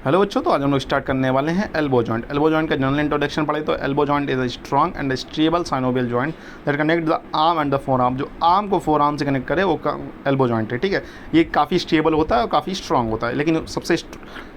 Hello बच्चों, तो आज हम लोग स्टार्ट करने वाले हैं एल्बो जॉइंट। एल्बो जॉइंट का जनरल इंट्रोडक्शन पढ़े तो elbow joint is a strong and stable synovial joint that connect the arm and the four arm. जो आर्म को फोर आर्म से कनेक्ट करे वो एल्बो जॉइंट है। ठीक है, ये काफ़ी स्टेबल होता है और काफ़ी स्ट्रॉन्ग होता है, लेकिन सबसे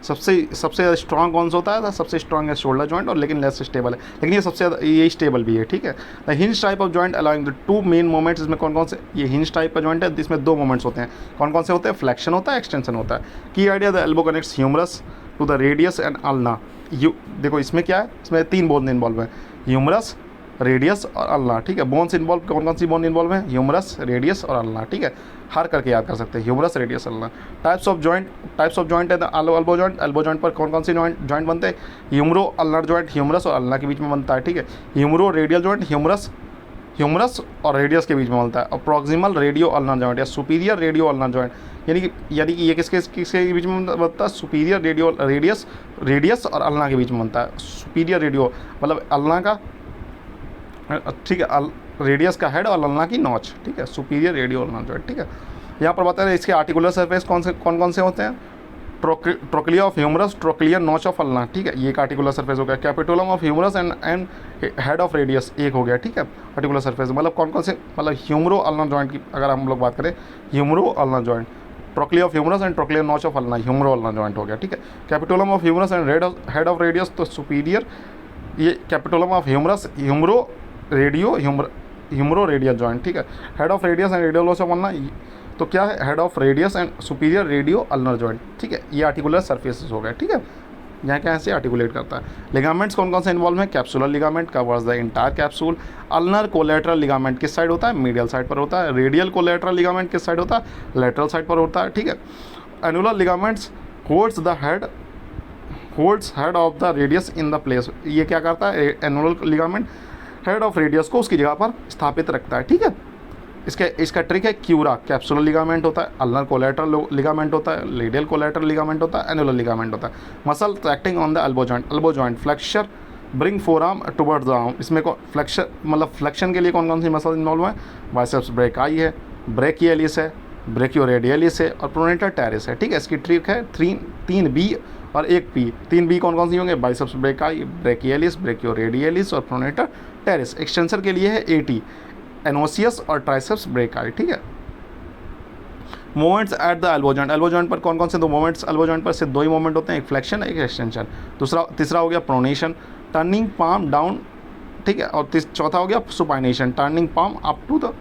सबसे स्ट्रॉन्ग कौन सा होता है? सबसे स्ट्रॉन्ग है शोल्डर जॉइंट, और लेकिन लेस स्टेबल है, लेकिन ये सबसे ज़्यादा ये स्टेबल भी है। ठीक है, the hinge type of joint allowing the two main moments. इसमें कौन कौन से ये हिंज टाइप का जॉइंट है, इसमें दो मोमेंट्स होते हैं। कौन कौन से होते हैं? फ्लेक्शन होता है, एक्सटेंशन होता है। Key idea, the elbow connects humerus to the radius and ulna. You देखो इसमें क्या है, इसमें तीन बोन इन्वॉल्व है, ह्यूमरस, रेडियस और अल्ना। ठीक है, बोन्स इन्वॉल्व, कौन कौन सी बोन इन्वॉल्व है? ह्यूमरस, रेडियस और अल्ना। ठीक है, हर करके याद कर सकते हैं, humerus, radius, ulna. Types of joint है एल्बो जॉइंट। एल्बो जॉइंट पर कौन कौन सी जॉइंट बनते हैं? ह्यूमरो अल्नर जॉइंट ह्यूमरस और अल्ना के बीच में बनता है। ठीक है, ह्यूमरो रेडियल जॉइंट ह्यूमरस और रेडियस के बीच में बनता है। और प्रॉक्सिमल रेडियो अल्नर जॉइंट या सुपीरियर रेडियो अल्नर जॉइंट, यानी कि ये किसके बीच में बनता है? सुपीरियर रेडियो रेडियस और अल्ना के बीच में बनता है। सुपीरियर रेडियो मतलब अल्ना का, ठीक है, रेडियस का हेड और अल्ना की नॉच। ठीक है, सुपीरियर रेडियो अल्नर जॉइंट। ठीक है, यहाँ पर बता रहे हैं इसके आर्टिकुलर सरफेस कौन से होते हैं? Trochlea of humerus, trochlear notch of ulna. ठीक है, ये एक आर्टिकुलर सरफेस हो गया। Capitulum of humerus and head of radius एक हो गया। ठीक है, आर्टिकुलर सरफेस मतलब कौन से, मतलब ह्यूमरो अल्नर जॉइंट की अगर हम लोग बात करें, humero ulnar joint, trochlea of humerus and trochlear notch of ulna, humero ulnar joint हो गया। ठीक है, capitulum of humerus and head of radius तो सुपीरियर, ये capitulum of humerus, humero radial joint. ठीक है, head of radius and radial notch of ulna तो क्या है? Head of radius and superior radio ulnar joint. ठीक है, ये आर्टिकुलर सरफेसेस हो गए। ठीक है, यहाँ क्या ऐसे आर्टिकुलेट करता है। लिगामेंट्स कौन कौन से इन्वॉल्व है? Capsular ligament covers the entire capsule. Ulnar collateral ligament किस साइड होता है? मीडियल साइड पर होता है। रेडियल कोलेटरल लिगामेंट किस साइड होता है? लेटरल साइड पर होता है। ठीक है, annular ligaments holds head of the radius in the place. ये क्या करता है? Annular ligament head of radius को उसकी जगह पर स्थापित रखता है। ठीक है, इसका ट्रिक है क्यूरा। कैप्सुलर लिगामेंट होता है, अल्नर कोलेटरल लिगामेंट होता है, रेडियल कोलेटरल लिगामेंट होता है, एनुलर लिगामेंट होता है। Muscle acting on the elbow joint flexor bring four arm towards the arm. इसमें फ्लेक्सर मतलब फ्लेक्शन के लिए कौन कौन सी मसल इन्वॉल्व है? बाइसेप्स ब्रेकाई है, ब्रेकियलिस है, ब्रेकियोरेडियलिस है और प्रोनेटर टेरिस है। ठीक है, इसकी ट्रिक है तीन बी और एक पी। तीन बी कौन कौन सी होंगे? बाइसेप्स ब्रेकाई, ब्रेकियलिस, ब्रेकियोरेडियलिस और प्रोनेटर टेरिस। एक्सटेंसर के लिए है एटी, एनोसियस और ट्राइसेप्स ब्रेकाई। ठीक है, movements at the elbow joint पर कौन कौन से दो मूवमेंट्स? एल्बो जॉइंट पर सिर्फ दो ही मूवमेंट होते हैं, एक फ्लेक्शन, एक एक्सटेंशन। तीसरा हो गया प्रोनेशन, टर्निंग पाम डाउन। ठीक है, और चौथा हो गया supination, turning palm up to the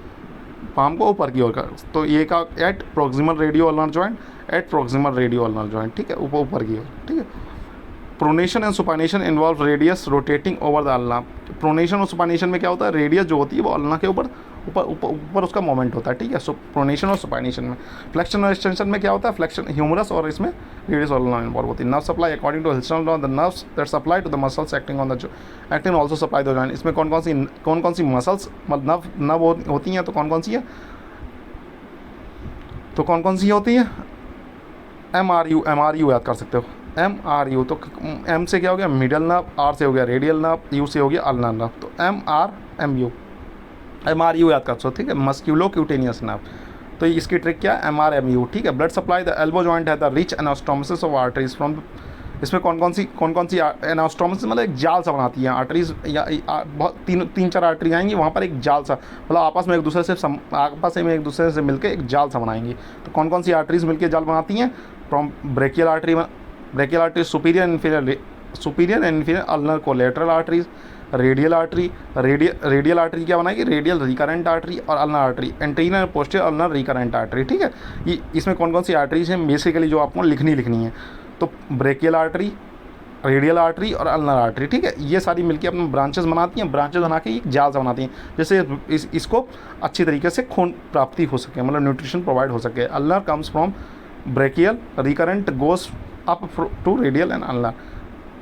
palm को ऊपर की ओर कर। तो ये का at proximal radio ulnar joint, ठीक है, ऊपर की ओर। ठीक है, pronation and supination involve radius rotating over the ulna. Pronation और सुपाइनेशन में क्या होता है? रेडियस जो होती है वो अल्ना के ऊपर उसका मोमेंट होता है। ठीक है, सो प्रोनेशन और सुपाइनेशन में। फ्लेक्शन और एक्सटेंशन में क्या होता है? फ्लेक्शन ह्यूमरस और इसमें रेडियस और अल्ना इन्वॉल्व होती है। Nerve supply according to Hilton's law, the nerves that supply to the muscles acting on the acting also supply the joint. इसमें कौन कौन सी मसल्स मतलब नर्व होती हैं? तो कौन कौन सी है? तो कौन कौन सी होती है? एम आर यू याद कर सकते हो। MRU तो M से क्या हो गया? मिडल नर्व, R से हो गया रेडियल नर्व, U से हो गया अल्नर नर्व। तो MRU याद कर सकते हो। ठीक है, मस्क्यूलो क्यूटेनियस नर्व। तो इसकी ट्रिक क्या है? MRMU। ठीक है, blood supply the elbow joint है the rich anastomosis of arteries from. इसमें कौन कौन सी एनास्टोमोसिस मतलब एक जाल सा बनाती है आर्टरीज, या बहुत तीन चार आर्टरी आएंगी, वहाँ पर एक जाल सा मतलब आपस में एक दूसरे से मिलकर एक जाल सा बनाएंगी। तो कौन कौन सी आर्टरीज मिलकर जाल बनाती हैं? From brachial artery, superior and inferior ulnar collateral arteries, radial artery क्या बनाएगी? रेडियल रिकरेंट आर्टरी और ulnar artery, anterior and posterior ulnar recurrent artery. ठीक है, ये इसमें कौन कौन सी आर्टरीज हैं बेसिकली जो आपको लिखनी है? तो ब्रेकियल आर्टरी, रेडियल आर्टरी और अल्नर आर्टरी। ठीक है, ये सारी मिलकर अपने ब्रांचेस बनाती हैं, ब्रांचेस बना के एक जाल सा बनाती हैं, जैसे इसको अच्छी तरीके से खून प्राप्ति हो सके, मतलब न्यूट्रिशन प्रोवाइड हो सके। Ulnar comes from brachial, recurrent goes up to radial and ulnar.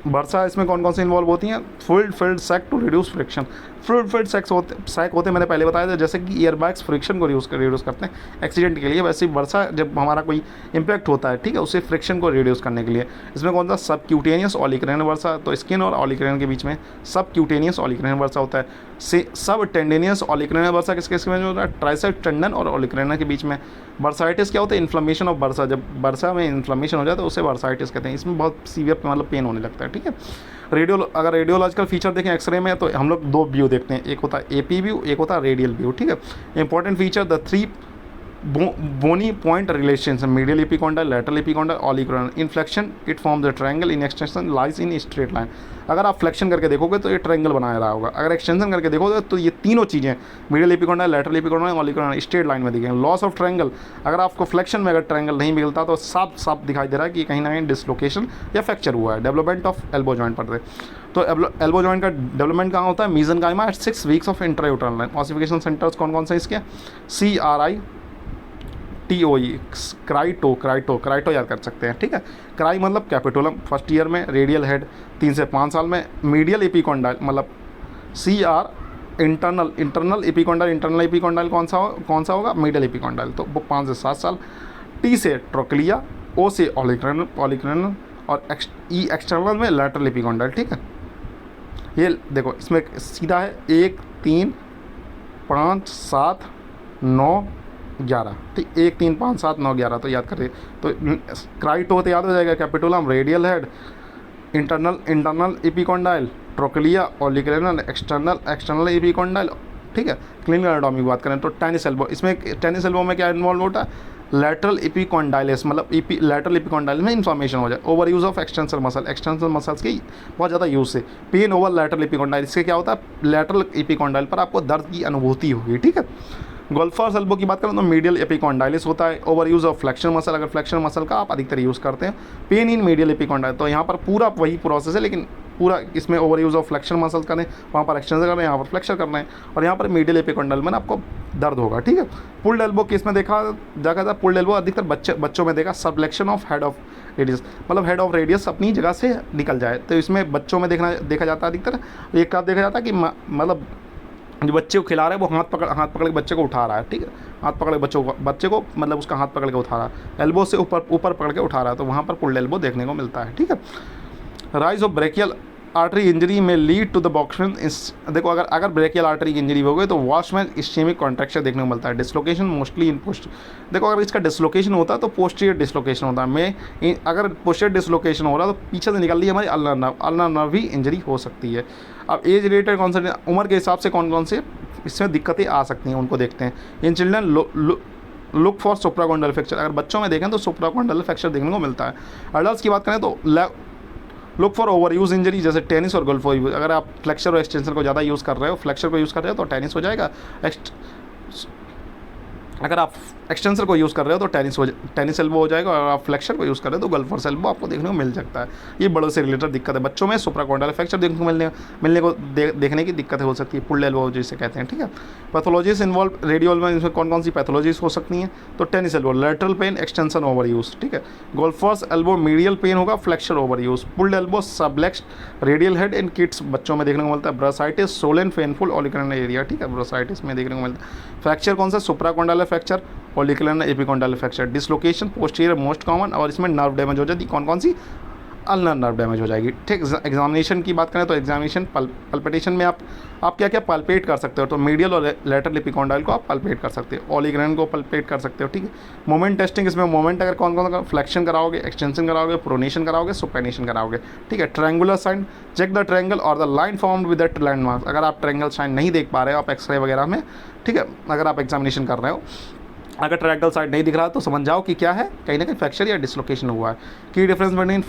Bursa इसमें कौन कौन सी इन्वॉल्व होती हैं? Fluid filled sac to reduce friction. Fluid filled sac होते मैंने पहले बताया था, जैसे कि एयर बैग्स फ्रिक्शन को रिड्यूस करते हैं एक्सीडेंट के लिए, वैसे ही वर्सा जब हमारा कोई इम्पैक्ट होता है, ठीक है, उससे फ्रिक्शन को रिड्यूस करने के लिए। इसमें कौन सा? सब क्यूटेनियस ऑलिक्रेन वर्सा, तो स्किन और ऑलिक्रेन के बीच में सब क्यूटेनियस ऑलिक्रेन वर्सा होता है। सब टेंडेनियस ऑलिक्रेन वर्सा किसके में होता है? ट्राइसेप टेंडन और ऑलिक्रेन के बीच में। बर्साइटिस क्या होता है? इन्फ्लेमेशन ऑफ बर्सा, जब बर्सा में इन्फ्लेमेशन हो जाए तो उसे बर्साइटिस कहते हैं। इसमें बहुत सीवियर मतलब पेन होने लगता है, ठीक है। अगर रेडियोलॉजिकल फीचर देखें एक्सरे में, तो हम लोग दो व्यू देखते हैं, एक होता है एपी व्यू, एक होता है रेडियल व्यू, ठीक है। Important feature the 3 bony point relations, medial epicondyle, lateral epicondyle, olecranon. In flexion it forms a triangle, in extension lies in straight line. अगर आप फ्लेक्शन करके देखोगे तो ये ट्रायंगल बनाया रहा होगा, अगर एक्सटेंशन करके देखोगे तो ये तीनों चीज़ें medial epicondyle, lateral epicondyle, olecranon straight line में दिखेंगे। लॉस ऑफ ट्रायंगल, अगर आपको फ्लेक्शन में अगर ट्रायंगल नहीं मिलता तो साफ साफ दिखाई दे रहा है कि कहीं ना कहीं डिसलोकेशन या फ्रैक्चर हुआ है। डेवलपमेंट ऑफ एल्बो जॉइंट पर तो एल्बो जॉइंट का डेवलपमेंट कहाँ होता है? Mesenchyme at 6 weeks of intrauterine line. Ossification centers कौन कौन से इसके? CRI TOE, क्राइटो याद कर सकते हैं, ठीक है। क्राई मतलब कैपिटोलम फर्स्ट ईयर में, रेडियल हेड 3 से 5 साल में, मीडियल एपिकॉन्डाइल मतलब CR इंटरनल एपिकॉन्डाइल कौन सा होगा? मीडियल एपिकॉन्डाइल, तो वो 5 से 7 साल। T से ट्रोक्लिया, O से ऑलिक्रेनल और E एक्सटर्नल में लैटरल एपिकॉन्डाइल, ठीक है। ये देखो इसमें सीधा है 1 3 5 7 9 11, ठीक, 1 3 5 7 9 11, तो याद करिए। तो क्राइटो तो याद हो जाएगा, capitulum, radial head, internal epicondyle, trochlea, olecranon, external epicondyle, ठीक है। क्लिनिकल एनाटॉमी की बात करें तो टेनिस एल्बो, इसमें टेनिस एल्बो में क्या इन्वॉल्व होता है? लैटरल एपिकॉन्डाइलिस मतलब लैटरल एपिकॉन्डाइल में इन्फॉर्मेशन हो जाए। Over use of extensor muscles की बहुत ज़्यादा यूज़ से पेन ओवर लैटरल एपिकॉन्डाइल, इससे क्या होता है? लैटरल एपिकॉन्डाइल पर आपको दर्द की अनुभूति होगी, ठीक है। गोल्फर्स एल्बो की बात करें तो मीडियल एपिकॉन्डाइलिस होता है। Over use of flexion muscle, अगर फ्लेक्शन मसल का आप अधिकतर यूज़ करते हैं। पेन इन मीडियल एपिकॉन्डाइल, तो यहाँ पर पूरा वही प्रोसेस है, लेकिन पूरा इसमें over use of flexion muscle करें, वहाँ पर एक्सटेंशन करना है, यहाँ पर फ्लेक्शन करना है, और यहाँ पर मीडियल एपिकॉन्डाइल में आपको दर्द होगा, ठीक है। पुल्ड एल्बो केस में देखा था, पुल्ड एल्बो अधिकतर बच्चों में देखा, सबलेक्शन ऑफ हेड ऑफ रेडियस, मतलब हेड ऑफ रेडियस अपनी जगह से निकल जाए, तो इसमें बच्चों में देखा जाता है अधिकतर। एक का देखा जाता है कि मतलब जो बच्चे को खिला रहा है वो हाथ पकड़ के बच्चे को उठा रहा है, ठीक है, हाथ पकड़ के बच्चे को मतलब उसका हाथ पकड़ के उठा रहा है, एल्बो से ऊपर पकड़ के उठा रहा है, तो वहाँ पर पुल्ड एल्बो देखने को मिलता है, ठीक है। Rise of brachial artery injury में लीड टू द बॉक्समैन, देखो अगर ब्रेकियल आर्टरी की इंजरी हो गई तो वॉशमैन इस्चेमिक कॉन्ट्रैक्चर देखने को मिलता है। डिसलोकेशन मोस्टली इन पोस्ट, देखो अगर इसका डिसलोकेशन होता है तो पोस्टीरियर डिसलोकेशन होता है। अगर पोस्टीरियर डिसलोकेशन हो रहा है तो पीछे से निकल रही है हमारी अल्नर नर्व भी इंजरी हो सकती है। अब एज रिलेटेड कौन सा, उम्र के हिसाब से कौन कौन से इसमें दिक्कतें आ सकती हैं उनको देखते हैं। In children look for supracondylar fracture, अगर बच्चों में देखें तो सुप्राकॉन्डल फ्रैक्चर देखने को मिलता है। अडल्ट की बात करें तो look for over use injury, जैसे टेनिस और गोल्फ, अगर आप फ्लेक्चर और एक्सटेंशन को ज़्यादा यूज़ कर रहे हो, फ्लेक्चर को यूज़ कर रहे हो तो टेनिस हो जाएगा, अगर आप एक्सटेंसर को यूज़ कर रहे हो तो टेनिस एल्बो हो जाएगा, और आप फ्लेक्चर को यूज़ कर रहे हो तो गोल्फर्स एल्बो आपको देखने को मिल सकता है। ये बड़ों से रिलेटेड दिक्कत है, बच्चों में सुप्राकॉन्डल फ्रैक्चर देखने को देखने की दिक्कतें हो सकती है, पुल्ड एल्बो जिसे कहते हैं, ठीक है। पैथोलॉजीज इन्वॉल्व रेडियल में, इसमें कौन कौन सी पैथोलॉजीज हो सकती हैं? तो tennis elbow lateral pain, extension overuse, ठीक है। गोल्फर्स एल्बो मीडियल पेन होगा, flexor overuse. Pulled elbow sublux radial head in kids, बच्चों में देखने को मिलता है। ब्रासाइटिस सोलेन पेनफुल ऑलिक्रेनल एरिया, ठीक है, ब्रासाइटिस में देखने को मिलता है। फ्रैक्चर कौन सा? Supracondylar fracture, olecranon epicondyle fracture. Dislocation posterior most common, और इसमें नर्व डैमेज हो जाती, कौन कौन सी? अल्नर नर्व डैमेज हो जाएगी, ठीक। एग्जामिनेशन की बात करें तो एग्जामिनेशन पल्पेटेशन में आप क्या क्या पल्पेट कर सकते हो, तो मीडियल और लैटरल एपिकॉन्डाइल को आप पल्पेट कर सकते हो, ऑलिग्रेन को पल्पेट कर सकते हो, ठीक है। मोमेंट टेस्टिंग, इसमें मोमेंट अगर कौन कौन फ्लेक्शन कराओगे, एक्सटेंशन कराओगे, प्रोनेशन कराओगे, सुपेनेशन कराओगे, ठीक है। Triangular sign, check the triangle और the line formed with that landmark, अगर आप ट्रायंगल साइन नहीं देख पा रहे हो आप एक्सरे वगैरह में, ठीक है, अगर आप एग्जामिनेशन कर रहे हो, अगर ट्रायंगल साइड नहीं दिख रहा तो समझ जाओ कि क्या है, कहीं ना कहीं फ्रैक्चर या डिसलोकेशन हुआ है। की डिफरेंस बिटवीन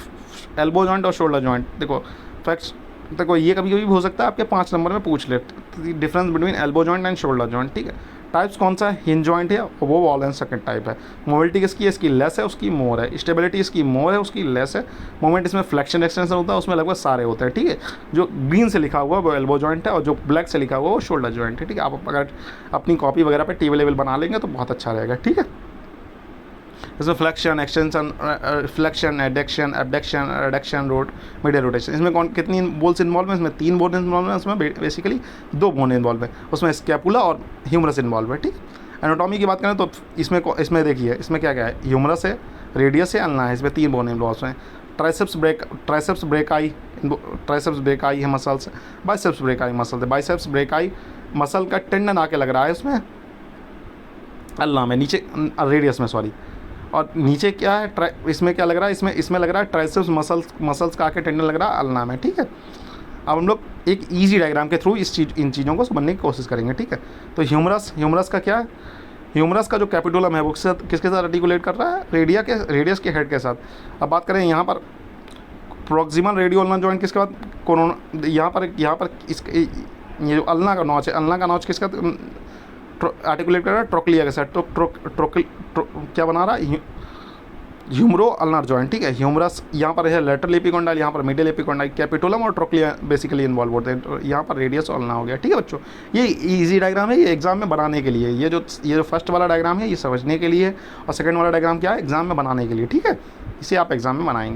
एल्बो जॉइंट और शोल्डर जॉइंट, देखो ये कभी कभी हो सकता है आपके 5 नंबर में पूछ ले, difference between elbow joint and shoulder joint, ठीक है। टाइप्स कौन सा है? हिंज जॉइंट है, वो वॉल एंड सेकंड टाइप है। मोबिलिटी किसकी है? इसकी लेस है, उसकी मोर है। स्टेबिलिटी इसकी मोर है, उसकी लेस है। मोमेंट इसमें फ्लेक्शन एक्सटेंशन होता है, उसमें लगभग सारे होते हैं, ठीक है। जो ग्रीन से लिखा हुआ है वो एल्बो जॉइंट है, और जो ब्लैक से लिखा हुआ है वो शोल्डर जॉइंट है, ठीक है। आप अगर अपनी कॉपी वगैरह पर टेबल लेवल बना लेंगे तो बहुत अच्छा रहेगा, ठीक है। इसमें flexion, extension, flexion, adduction, abduction, adduction, rot, medial rotation. इसमें कौन कितनी बोन्स इन्वॉल्व हैं? इसमें 3 बोन इन्वॉल्व हैं, उसमें बेसिकली 2 बोन इन्वॉल्व है, उसमें स्कैपुला और ह्यूमरस इन्वॉल्व है, ठीक। एनाटॉमी की बात करें तो इसमें देखिए, इसमें क्या क्या है, ह्यूमरस है, रेडियस है, अल्ना है, इसमें 3 बोन इन्वॉल्व हैं। ट्राइसेप्स ब्रेकाई है मसल्स, बाइसेप्स ब्रेकाई मसल है, बाइसेप्स ब्रेकाई मसल का टेंडन आके लग रहा है उसमें अल्ना में, नीचे रेडियस में, सॉरी। और नीचे क्या है, इसमें क्या लग रहा है, इसमें लग रहा है ट्राइसेप्स मसल्स का आके टेंडन लग रहा है अल्ना में, ठीक है। अब हम लोग एक ईजी डायग्राम के थ्रू इन चीज़ों को समझने की कोशिश करेंगे, ठीक है। तो ह्यूमरस का क्या है, ह्यूमरस का जो कैपिटुलम है वो किसके साथ आर्टिकुलेट कर रहा है, रेडियस के हेड के साथ। अब बात करें यहाँ पर प्रोक्सिमल रेडियो जॉइंट किसके बाद, कोरोना, यहाँ पर इसके ये जो अल्ना का नॉच है, अल्ना का नॉच किसका आर्टिकुलेट कर रहा है, ट्रोक्लिया के साथ। तो क्या बना रहा है, ह्यूमरो अल्नार जॉइंट, ठीक है। ह्यूमरस यहाँ पर है लेटरल एपिकोंडाइल, यहाँ पर मिडिल एपिकोंडाइल, कैपिटुलम और ट्रोक्लिया बेसिकली इन्वॉल्व होते हैं। तो यहाँ पर रेडियस और अल्ना हो गया, ठीक है बच्चों। ये इजी डायग्राम है, ये एग्जाम में बनाने के लिए, ये जो फर्स्ट वाला डायग्राम है ये समझने के लिए, और सेकंड वाला डायग्राम क्या है, एग्जाम में बनाने के लिए, ठीक है। इसे आप एग्जाम में बनाएंगे।